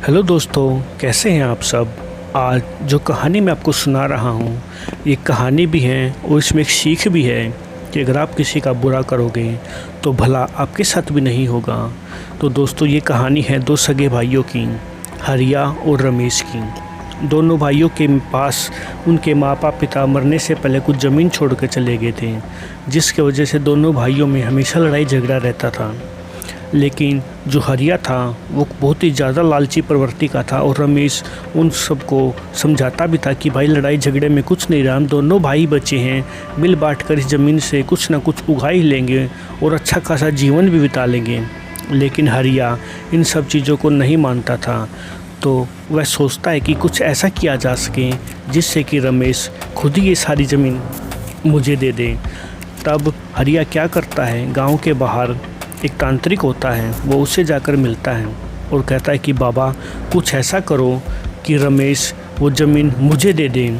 Hello दोस्तों, कैसे हैं आप सब। आज जो कहानी मैं आपको सुना रहा हूँ, ये कहानी भी है और इसमें एक सीख भी है कि अगर आप किसी का बुरा करोगे तो भला आपके साथ भी नहीं होगा। तो दोस्तों, ये कहानी है दो सगे भाइयों की, हरिया और रमेश की। दोनों भाइयों के पास उनके माता पिता मरने से पहले कुछ ज़मीन छोड़ कर चले गए थे, जिसकी वजह से दोनों भाइयों में हमेशा लड़ाई झगड़ा रहता था। लेकिन जो हरिया था वो बहुत ही ज़्यादा लालची प्रवृत्ति का था और रमेश उन सबको समझाता भी था कि भाई लड़ाई झगड़े में कुछ नहीं रहा, हम दोनों भाई बच्चे हैं, मिल बांट कर इस ज़मीन से कुछ ना कुछ उगा ही लेंगे और अच्छा खासा जीवन भी बिता लेंगे। लेकिन हरिया इन सब चीज़ों को नहीं मानता था, तो वह सोचता है कि कुछ ऐसा किया जा सके जिससे कि रमेश खुद ही ये सारी ज़मीन मुझे दे दे। तब हरिया क्या करता है, गांव के बाहर एक तांत्रिक होता है, वो उससे जाकर मिलता है और कहता है कि बाबा कुछ ऐसा करो कि रमेश वो ज़मीन मुझे दे दें।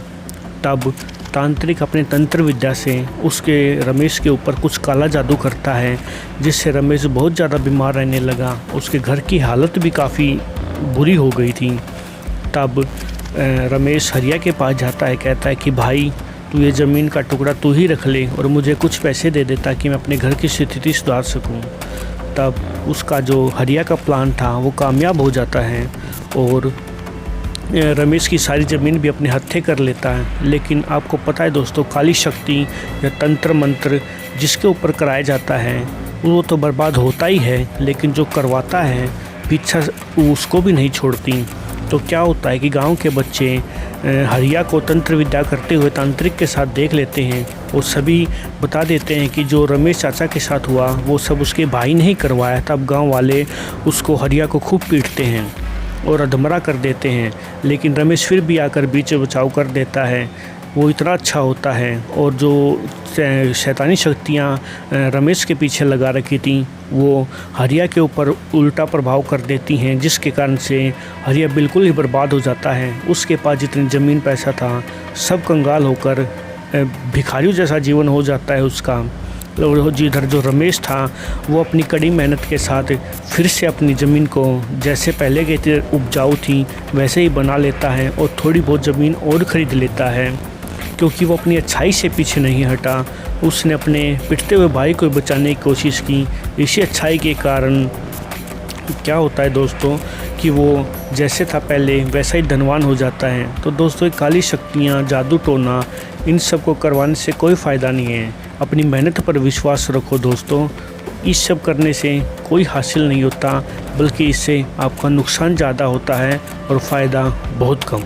तब तांत्रिक अपने तंत्र विद्या से उसके रमेश के ऊपर कुछ काला जादू करता है, जिससे रमेश बहुत ज़्यादा बीमार रहने लगा। उसके घर की हालत भी काफ़ी बुरी हो गई थी। तब रमेश हरिया के पास जाता है, कहता है कि भाई तू ये ज़मीन का टुकड़ा तू ही रख ले और मुझे कुछ पैसे दे दे ताकि मैं अपने घर की स्थिति सुधार सकूं। तब उसका जो हरिया का प्लान था वो कामयाब हो जाता है और रमेश की सारी ज़मीन भी अपने हत्थे कर लेता है। लेकिन आपको पता है दोस्तों, काली शक्ति या तंत्र मंत्र जिसके ऊपर कराया जाता है वो तो बर्बाद होता ही है, लेकिन जो करवाता है पीछा उसको भी नहीं छोड़ती। तो क्या होता है कि गांव के बच्चे हरिया को तंत्र विद्या करते हुए तांत्रिक के साथ देख लेते हैं और सभी बता देते हैं कि जो रमेश चाचा के साथ हुआ वो सब उसके भाई ने ही करवाया। तब गांव वाले उसको हरिया को खूब पीटते हैं और अधमरा कर देते हैं, लेकिन रमेश फिर भी आकर बीच बचाव कर देता है। वो इतना अच्छा होता है और जो शैतानी शक्तियाँ रमेश के पीछे लगा रखी थी वो हरिया के ऊपर उल्टा प्रभाव कर देती हैं, जिसके कारण से हरिया बिल्कुल ही बर्बाद हो जाता है। उसके पास जितनी ज़मीन पैसा था सब कंगाल होकर भिखारियों जैसा जीवन हो जाता है उसका। और जिधर जो रमेश था वो अपनी कड़ी मेहनत के साथ फिर से अपनी ज़मीन को जैसे पहले के उपजाऊ थी वैसे ही बना लेता है और थोड़ी बहुत ज़मीन और ख़रीद लेता है, क्योंकि वो अपनी अच्छाई से पीछे नहीं हटा। उसने अपने पिटते हुए भाई को बचाने की कोशिश की। इसी अच्छाई के कारण क्या होता है दोस्तों कि वो जैसे था पहले वैसा ही धनवान हो जाता है। तो दोस्तों, काली शक्तियाँ, जादू टोना, इन सब को करवाने से कोई फ़ायदा नहीं है। अपनी मेहनत पर विश्वास रखो दोस्तों। इस सब करने से कोई हासिल नहीं होता, बल्कि इससे आपका नुकसान ज़्यादा होता है और फ़ायदा बहुत कम।